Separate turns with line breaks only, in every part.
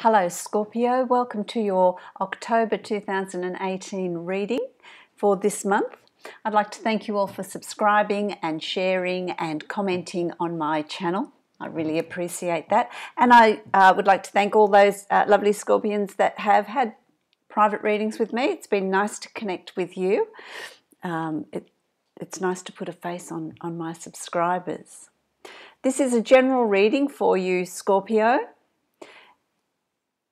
Hello Scorpio, welcome to your October 2018 reading for this month. I'd like to thank you all for subscribing and sharing and commenting on my channel. I really appreciate that. And I would like to thank all those lovely Scorpions that have had private readings with me. It's been nice to connect with you. It's nice to put a face on my subscribers. This is a general reading for you, Scorpio.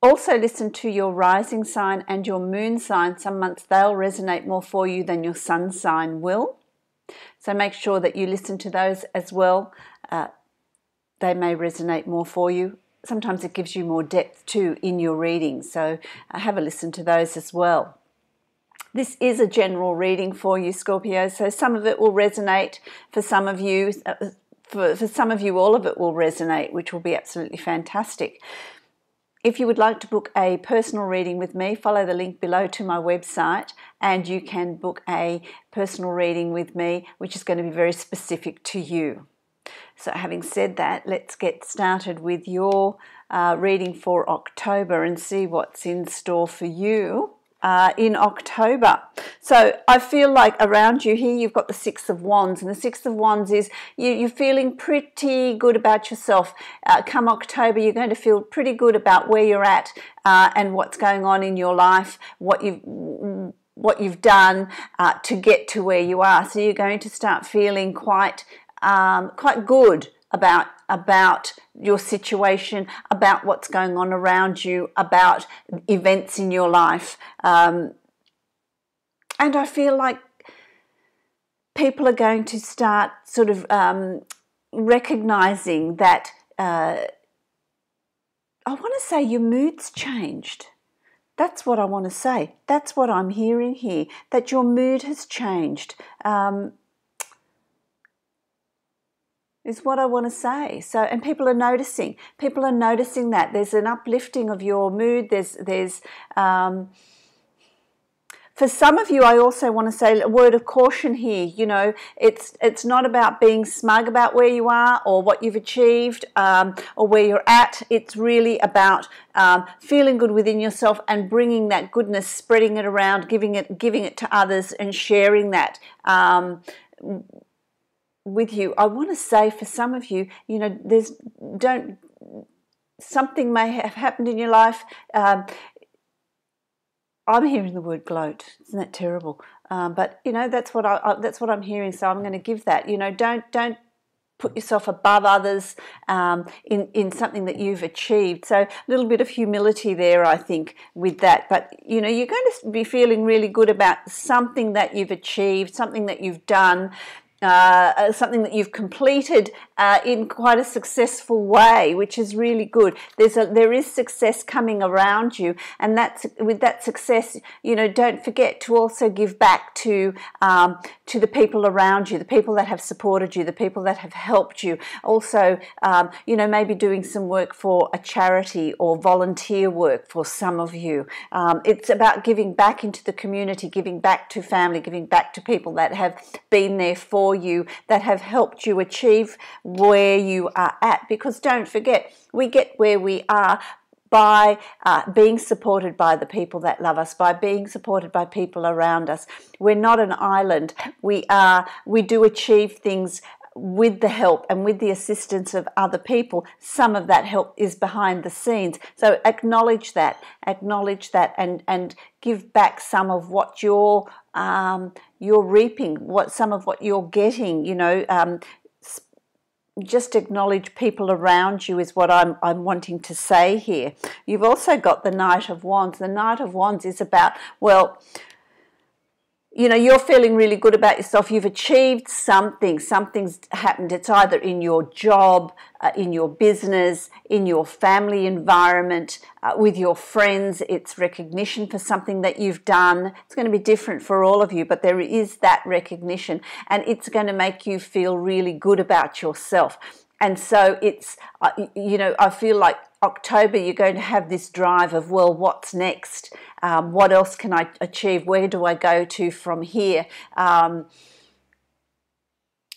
Also listen to your rising sign and your moon sign. Some months they'll resonate more for you than your sun sign will. So make sure that you listen to those as well. They may resonate more for you. Sometimes it gives you more depth too in your reading. So have a listen to those as well. This is a general reading for you, Scorpio. So some of it will resonate for some of you. For some of you, all of it will resonate, which will be absolutely fantastic. If you would like to book a personal reading with me, follow the link below to my website and you can book a personal reading with me, which is going to be very specific to you. So having said that, let's get started with your reading for October and see what's in store for you in October. So I feel like around you here you've got the Six of Wands, and the Six of Wands is you're feeling pretty good about yourself. Come October you're going to feel pretty good about where you're at and what's going on in your life, what you've done to get to where you are. So you're going to start feeling quite good about your situation, about what's going on around you, about events in your life. And I feel like people are going to start sort of recognizing that, I want to say your mood's changed. That's what I want to say. That's what I'm hearing here, that your mood has changed. Is what I want to say. So, and people are noticing that there's an uplifting of your mood. There's for some of you, I also want to say a word of caution here. You know, it's not about being smug about where you are or what you've achieved or where you're at. It's really about feeling good within yourself and bringing that goodness, spreading it around, giving it to others, and sharing that. With you. I want to say for some of you, you know, something may have happened in your life. I'm hearing the word gloat. Isn't that terrible? But you know, that's what I'm hearing. So I'm going to give that. You know, don't put yourself above others in something that you've achieved. So a little bit of humility there, I think, with that. But you know, you're going to be feeling really good about something that you've achieved, something that you've done. Something that you've completed in quite a successful way, which is really good. There is success coming around you, and with that success, you know, don't forget to also give back to the people around you, the people that have supported you, the people that have helped you. Also, you know, maybe doing some work for a charity or volunteer work for some of you. It's about giving back into the community, giving back to family, giving back to people that have been there for you, that have helped you achieve where you are at. Because don't forget, we get where we are by being supported by the people that love us, by being supported by people around us. We're not an island. We do achieve things with the help and with the assistance of other people. Some of that help is behind the scenes. So acknowledge that, and give back some of what you're reaping, some of what you're getting. You know, just acknowledge people around you is what I'm wanting to say here. You've also got the Knight of Wands. The Knight of Wands is about, well, you know, you're feeling really good about yourself. You've achieved something. Something's happened. It's either in your job, in your business, in your family environment, with your friends. It's recognition for something that you've done. It's going to be different for all of you, but there is that recognition, and it's going to make you feel really good about yourself. And so it's, you know, I feel like October you're going to have this drive of, well, what's next? What else can I achieve? Where do I go to from here? And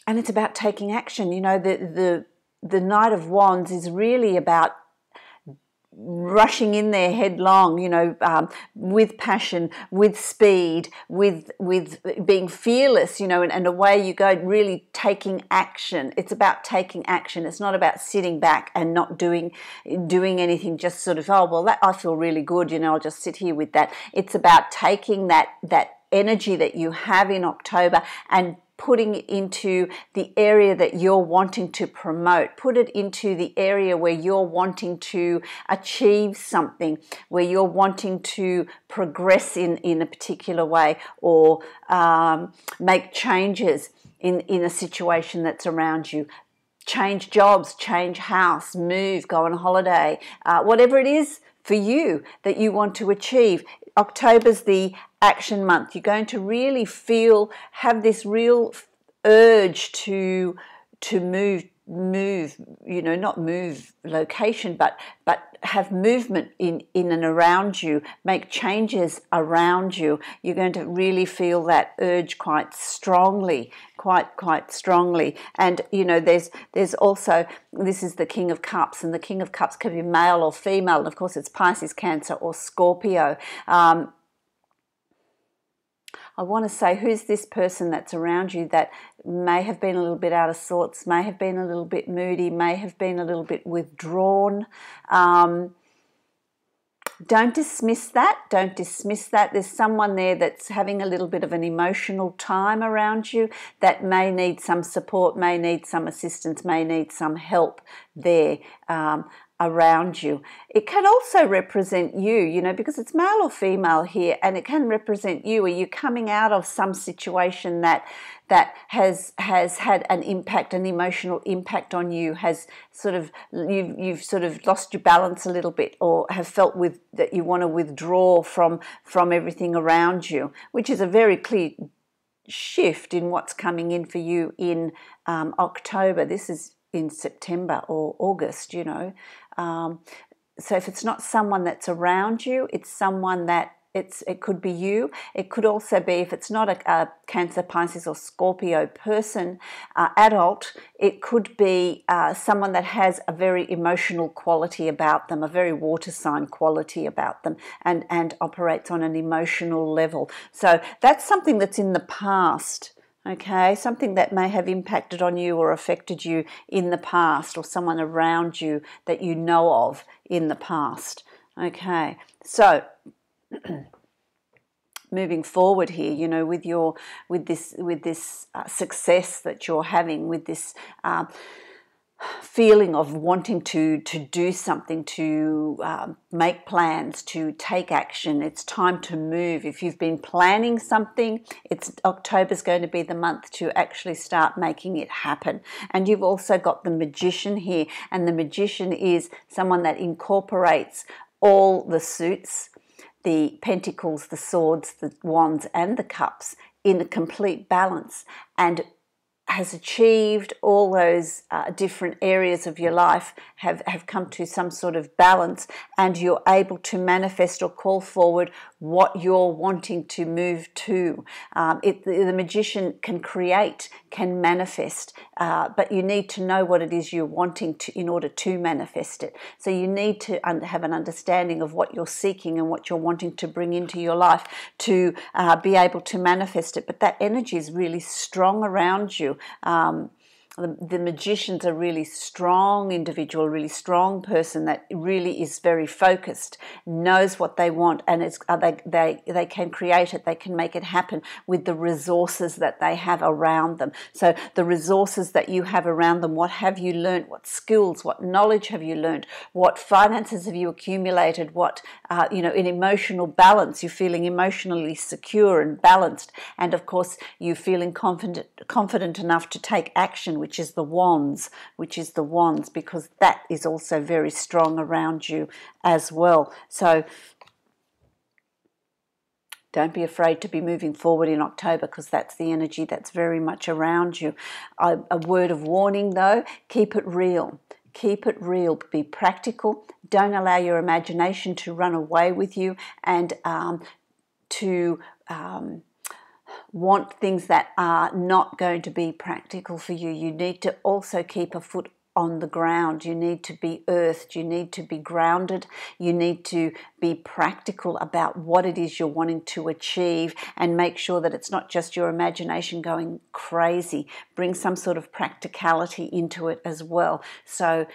it's about taking action. You know, the Knight of Wands is really about rushing in there headlong, you know, with passion, with speed, with being fearless, you know, and away you go, really taking action. It's about taking action. It's not about sitting back and not doing anything, just sort of, oh, well, that I feel really good, you know, I'll just sit here with that. It's about taking that energy that you have in October and putting it into the area that you're wanting to promote. Put it into the area where you're wanting to achieve something, where you're wanting to progress in a particular way, or make changes in a situation that's around you. Change jobs, change house, move, go on holiday, whatever it is for you that you want to achieve. October's the action month. You're going to really have this real urge to move, you know, not move location, but have movement in and around you, make changes around you. You're going to really feel that urge quite strongly, quite strongly. And, you know, there's also, this is the King of Cups, and the King of Cups can be male or female, and of course it's Pisces, Cancer or Scorpio. I want to say, who's this person that's around you that may have been a little bit out of sorts, may have been a little bit moody, may have been a little bit withdrawn. Don't dismiss that. Don't dismiss that. There's someone there that's having a little bit of an emotional time around you that may need some support, may need some assistance, may need some help there. Around you. It can also represent you, you know, because it's male or female here, and it can represent you. Are you coming out of some situation that has had an impact, an emotional impact on you, has sort of, you've sort of lost your balance a little bit, or have felt that you want to withdraw from everything around you, which is a very clear shift in what's coming in for you in October. This is in September or August, you know. So if it's not someone that's around you, it's someone that it could be you. It could also be, if it's not a Cancer, Pisces or Scorpio person, adult, it could be someone that has a very emotional quality about them, a very water sign quality about them, and operates on an emotional level. So that's something that's in the past. Okay, something that may have impacted on you or affected you in the past, or someone around you that you know of in the past. Okay, so moving forward here, you know, with this success that you're having, with this feeling of wanting to do something, to make plans, to take action. It's time to move. If you've been planning something, October's going to be the month to actually start making it happen. And you've also got the Magician here, and the Magician is someone that incorporates all the suits, the pentacles, the swords, the wands and the cups in a complete balance, and has achieved all those different areas of your life, have come to some sort of balance, and you're able to manifest or call forward what you're wanting to move to. The Magician can create, can manifest, but you need to know what it is you're wanting to in order to manifest it. So you need to have an understanding of what you're seeking and what you're wanting to bring into your life to be able to manifest it. But that energy is really strong around you. The Magician's a really strong individual, really strong person that really is very focused, knows what they want, and they can create it, they can make it happen with the resources that they have around them. So the resources that you have around them, what have you learned, what skills, what knowledge have you learned, what finances have you accumulated, what, in emotional balance, you're feeling emotionally secure and balanced, and of course you're feeling confident enough to take action, which is the wands, because that is also very strong around you as well. So don't be afraid to be moving forward in October, because that's the energy that's very much around you. A word of warning though, keep it real. Keep it real, be practical. Don't allow your imagination to run away with you and to want things that are not going to be practical for you. You need to also keep a foot on the ground. You need to be earthed. You need to be grounded. You need to be practical about what it is you're wanting to achieve, and make sure that it's not just your imagination going crazy. Bring some sort of practicality into it as well. So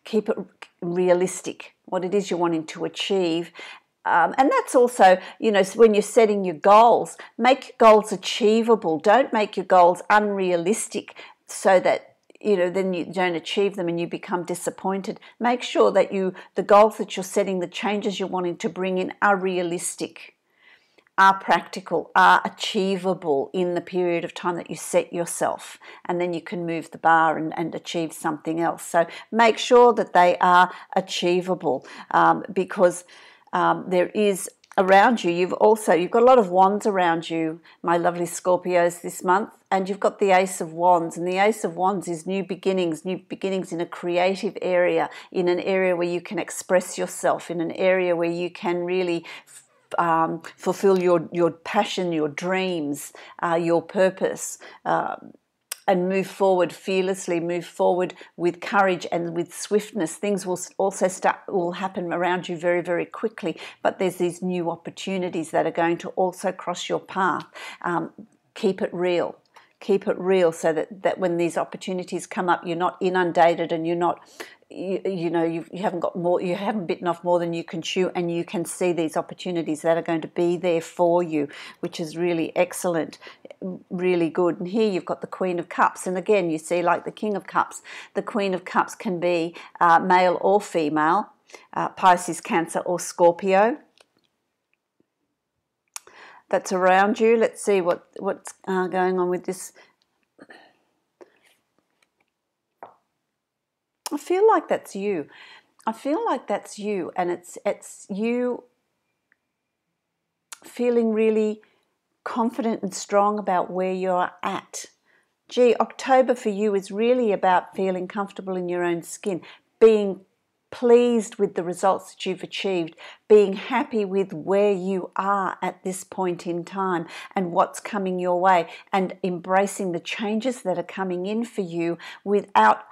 keep it realistic, what it is you're wanting to achieve. And that's also, you know, when you're setting your goals, make your goals achievable. Don't make your goals unrealistic so that, you know, then you don't achieve them and you become disappointed. Make sure that the goals that you're setting, the changes you're wanting to bring in, are realistic, are practical, are achievable in the period of time that you set yourself, and then you can move the bar and achieve something else. So make sure that they are achievable, because there is around you, you've got a lot of wands around you, my lovely Scorpios, this month, and you've got the Ace of Wands, and the Ace of Wands is new beginnings in a creative area, in an area where you can express yourself, in an area where you can really fulfill your passion, your dreams, your purpose, and move forward fearlessly, move forward with courage and with swiftness. Things will happen around you very, very quickly, but there's these new opportunities that are going to also cross your path. Keep it real. Keep it real, so that when these opportunities come up, you're not inundated, and you're not, you haven't bitten off more than you can chew, and you can see these opportunities that are going to be there for you, which is really excellent, really good. And here you've got the Queen of Cups, and again you see, like the King of Cups, the Queen of Cups can be male or female, Pisces, Cancer or Scorpio. That's around you. Let's see what's going on with this. I feel like that's you. I feel like that's you, and it's you feeling really confident and strong about where you're at. Gee, October for you is really about feeling comfortable in your own skin, being pleased with the results that you've achieved, being happy with where you are at this point in time and what's coming your way, and embracing the changes that are coming in for you without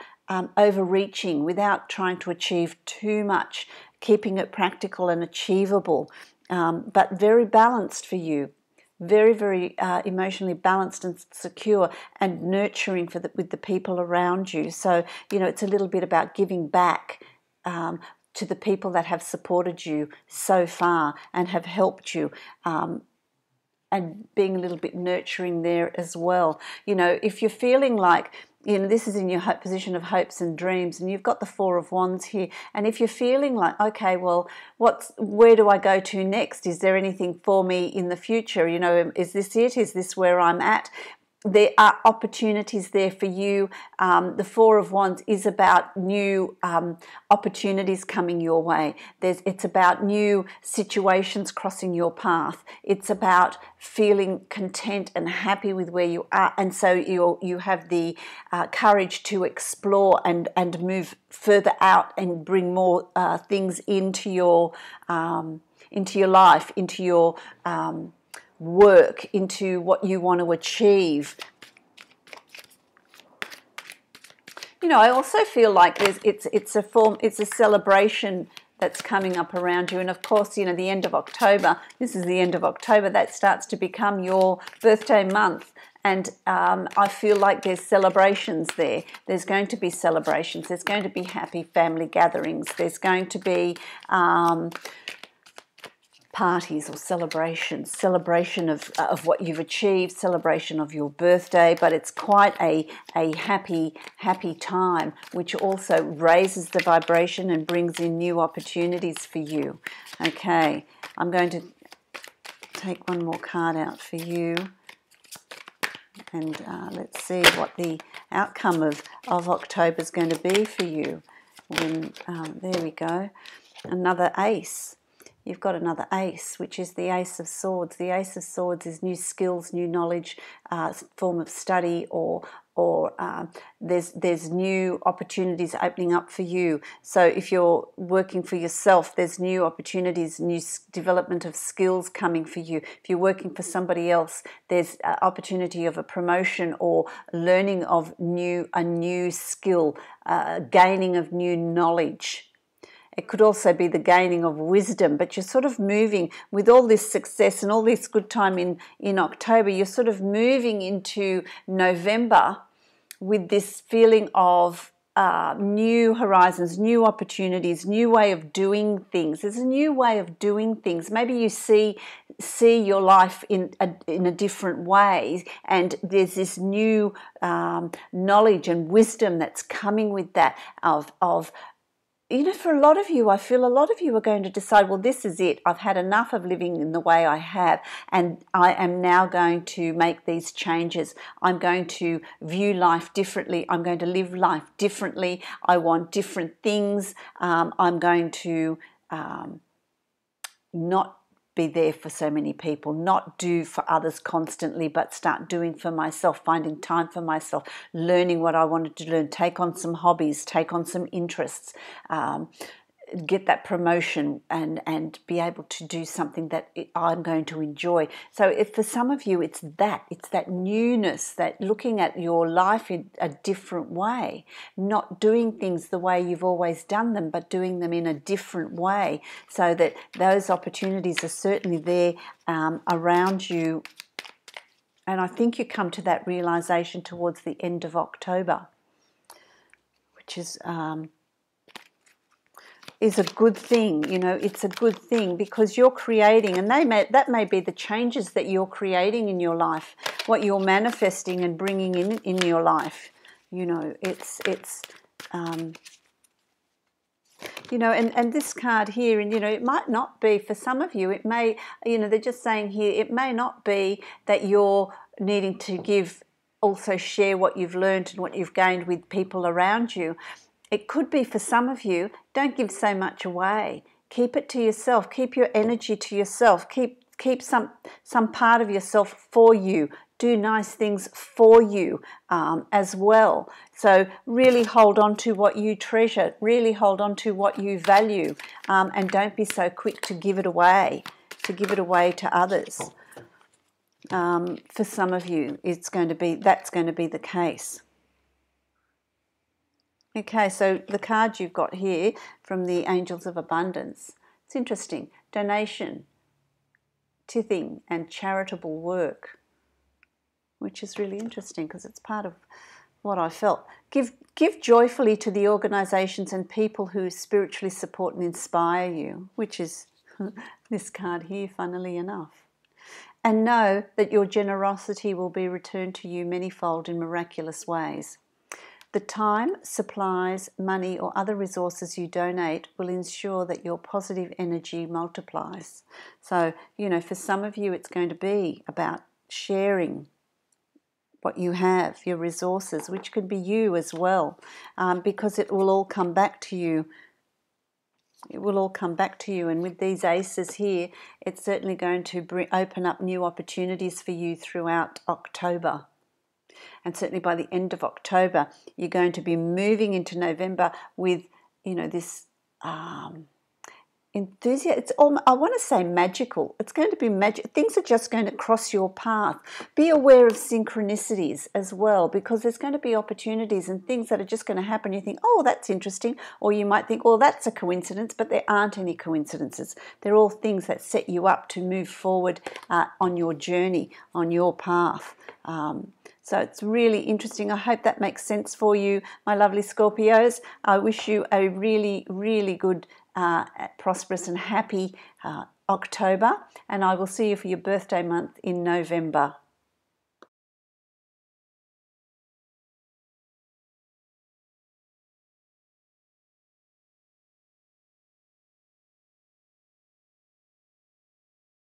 overreaching, without trying to achieve too much, keeping it practical and achievable, but very balanced for you. Very, very emotionally balanced and secure, and nurturing with the people around you. So, you know, it's a little bit about giving back to the people that have supported you so far and have helped you, and being a little bit nurturing there as well. You know, if you're feeling like, you know, this is in your position of hopes and dreams, and you've got the Four of Wands here, and if you're feeling like, okay, well, where do I go to next? Is there anything for me in the future? You know, is this it? Is this where I'm at? There are opportunities there for you. The Four of Wands is about new opportunities coming your way. It's about new situations crossing your path. It's about feeling content and happy with where you are, and so you have the courage to explore and move further out and bring more things into your life, into your work, into what you want to achieve. You know, I also feel like it's a celebration that's coming up around you, and of course, you know, the end of October. This is the end of October. That starts to become your birthday month, and I feel like there's celebrations there. There's going to be celebrations. There's going to be happy family gatherings. There's going to be parties or celebration of what you've achieved, celebration of your birthday, but it's quite a happy time, which also raises the vibration and brings in new opportunities for you. Okay, I'm going to take one more card out for you, and let's see what the outcome of October is going to be for you. There we go, another ace. You've got another ace, which is the Ace of Swords. The Ace of Swords is new skills, new knowledge, form of study, or or there's new opportunities opening up for you. So if you're working for yourself, there's new opportunities, new development of skills coming for you. If you're working for somebody else, there's opportunity of a promotion or learning of a new skill, gaining of new knowledge. It could also be the gaining of wisdom, but you're sort of moving with all this success and all this good time in October, you're sort of moving into November with this feeling of new horizons, new opportunities, new way of doing things. There's a new way of doing things. Maybe you see your life in a different way, and there's this new knowledge and wisdom that's coming with that of for a lot of you, I feel a lot of you are going to decide, well, this is it. I've had enough of living in the way I have, and I am now going to make these changes. I'm going to view life differently. I'm going to live life differently. I want different things. I'm going to not be there for so many people, not do for others constantly, but start doing for myself, finding time for myself, learning what I wanted to learn, take on some hobbies, take on some interests, get that promotion and be able to do something that I'm going to enjoy. So if for some of you it's that newness, that looking at your life in a different way, not doing things the way you've always done them, but doing them in a different way, so that those opportunities are certainly there around you. And I think you come to that realization towards the end of October, which is a good thing. It's a good thing because you're creating, and that may be the changes that you're creating in your life, what you're manifesting and bringing in your life. And this card here, and it might not be for some of you. It may, they're just saying here, it may not be that you're needing to also share what you've learned and what you've gained with people around you. It could be for some of you, don't give so much away. Keep it to yourself. Keep your energy to yourself. Keep some part of yourself for you. Do nice things for you as well. So really hold on to what you treasure. Really hold on to what you value, and don't be so quick to give it away. To others. For some of you, that's going to be the case. Okay, so the card you've got here from the Angels of Abundance, it's interesting. Donation, tithing, and charitable work, which is really interesting because it's part of what I felt. Give joyfully to the organisations and people who spiritually support and inspire you, which is this card here, funnily enough. And know that your generosity will be returned to you manyfold in miraculous ways. The time, supplies, money or other resources you donate will ensure that your positive energy multiplies. So, for some of you it's going to be about sharing what you have, your resources, which could be you as well, because it will all come back to you. It will all come back to you, and with these aces here, it's certainly going to open up new opportunities for you throughout October. And certainly by the end of October, you're going to be moving into November with, this enthusiasm. I want to say magical. It's going to be magic. Things are just going to cross your path. Be aware of synchronicities as well, because there's going to be opportunities and things that are just going to happen. You think, oh, that's interesting. Or you might think, oh, that's a coincidence, but there aren't any coincidences. They're all things that set you up to move forward on your journey, on your path. So it's really interesting. I hope that makes sense for you, my lovely Scorpios. I wish you a really, really good, prosperous and happy October. And I will see you for your birthday month in November.